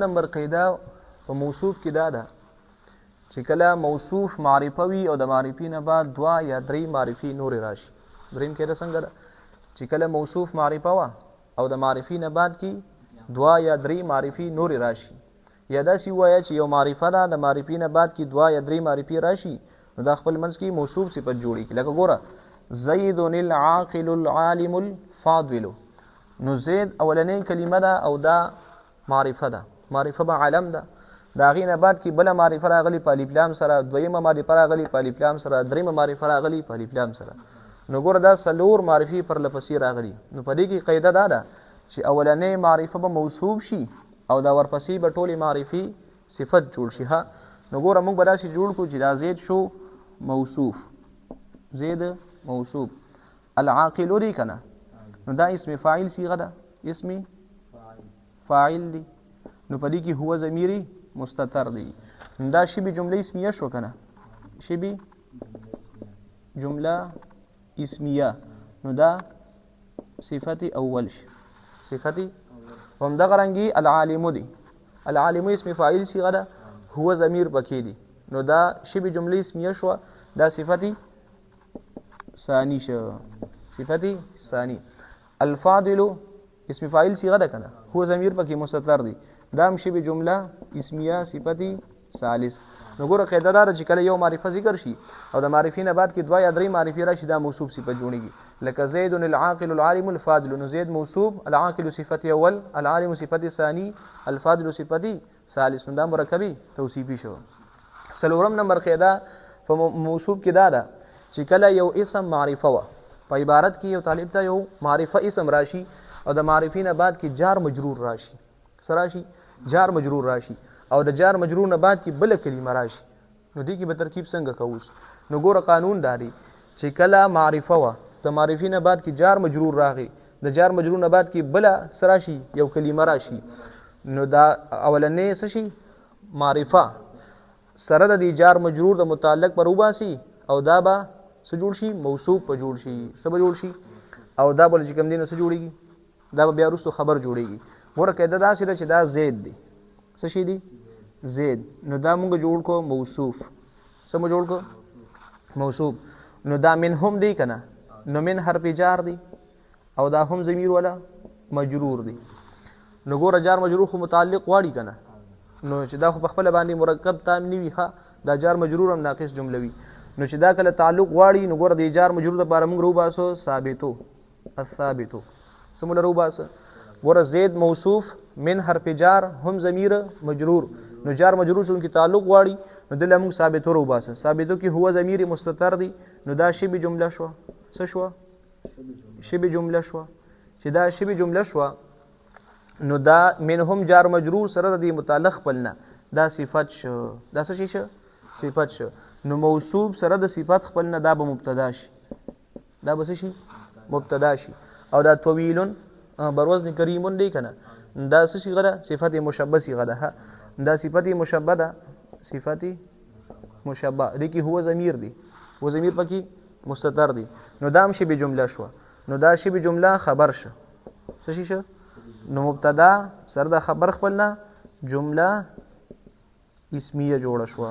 نمبر قاعده په موصوف کې دا ده چې کله موصوف معرفه وي او د معرفي نه بعد 2 یا 3 معرفي نور راشي. دریم قاعده څنګه ده چې کله موصوف معرفه وا او د معرفي نه بعد کې 2 یا 3 معرفي نور راشي، یا داسې وایي چې یو معرفه ده د معرفي نه بعد کې 2 یا 3 معرفي راشي، نو دا خپل منځ کې موصوف صفت جوړي. لکه ګوره زید العاقل العالم الفاضل، نو زید اولنۍ کلمه ده او دا معرفه ده، معرفه به علم ده، دا غي نه بعد کې بل معرفه راغلی په الف لام سره، دویمه معرفه راغلی په الف لام سره، دریمه معرفه راغلی په الف لام سره. نو ګوره دا سلور معرفي پر لپسې راغلی. نو په دې کې قاعده دا ده چې اولنۍ معرفه به موصوف شي او دا ورپسې به ټولې معرفي صفت جوړ شي. ها نو ګوره موږ به داسې جوړ کړو چې دا زید شو موصوف، زید موصوف، العاقل دی کنه، نو دا اسم فاعل صيغه ده، اسم فاعل دی، نو په دې کې هو ضمیری مستتر دی. دا شبه جمله اسمیه شو کنه، شبه جمله اسمیه، نو دا صفت اول شي، صفت هم دغه رنګي العالم دی، العالم اسم فاعل صيغه ده، هو ضمیر پکې دی، نو دا شبه جمله اسمیه شو، دا صفت ثانی شو، صفت ثانی. الفاضل اسم فاعل صيغه ده کنه، هو ضمیر پکې مستتر دی، دا هم شبه جمله اسمیه صفت ثالث. نو ګوره قاعده دار چې کله یو معرفه ذکر شي او د معرفي نه بعد کې 2 یا 3 معرفي راشي، دا موصوف صفت جوړیږي. لکه زید العاقل العالم الفاضل، نو زید موصوف، العاقل صفت اول، العالم صفت ثانی، الفاضل صفت ثالث، نو دا مرکبی توصیفی شو. څلورم نمبر قاعده په موصوف کې دا ده چې کله یو اسم معرفه و په عبارت کې یو طالب ته یو معرفه اسم راشي او د معرفي نه بعد کې جار مجرور راشي، سراشي جار مجرور راشي او د جار مجرور نه بعد کې بل کلمه راشي، نو دې کې به ترکیب څنګه کووس؟ نو ګوره قانون داري چې کله معرفه و د معرفي نه بعد کې جار مجرور راغی، د جار مجرور نه بعد کې بل سراشي یو کلمه راشي، نو دا اولنې څه شي معرفه سره د جار مجرور د متعلق پر وباسي او دا به څه جوړ شي؟ موصوف په جوړ شي، څه به جوړ شي؟ او دا بل چې کوم دین څه جوړیږي؟ دا به بیا وروسته خبر جوړیږي. ګوره قاعده دا سره چې دا زید دی، څه شي دی؟ زید، نو دا مونږ جوړ کو موصوف، څه مو جوړ کو؟ موصوف. نو دا من هم دی کنه، نو من حرف جار دی او دا هم ضمیر ولا مجرور دی. نو ګوره جار مجرور خو متعلق واړي کنه، نو چې دا خو په خپل باندې مرکب تام نیوي ښه، دا جار مجرور هم ناقص جمله وي، نو چې دا کله تعلق واړي نو ګوره د جار مجرور لپاره موږ رو باسو ثابتو، الثابتو سمول رو باسو. ګوره زید موصوف، من حرف جار، هم ضمیر مجرور، نو جار مجرور چې تعلق واړي نو دلته موږ ثابتو رو باسو. ثابتو کې هو ضمیر مستتر دی، نو دا شبه جمله شو، څه شو؟ شبه جمله شو. چې دا شبه جمله شو نو دا منهم جار مجرور سره د متعلق خپلنا دا صفت شو، دا څه شي؟ صفت شو. نو موصوف سره د صفت خپلنا دا به مبتدا شي، دا به څه شي؟ مبتدا شي. او دا طویلن بروزن کریمون دی کنه، دا څه صيغه ده؟ صفت مشبه صيغه ده، دا صفت مشبه ده، صفت مشبه دي کې هو ضمیر دی، هو ضمیر پکې مستتر دی، نو دا هم شبه جمله شو. نو دا شبه جمله خبر شو، څه شي شو؟ نو مبتدا سره د خبر خپلنا جمله اسمیه جوړه شو.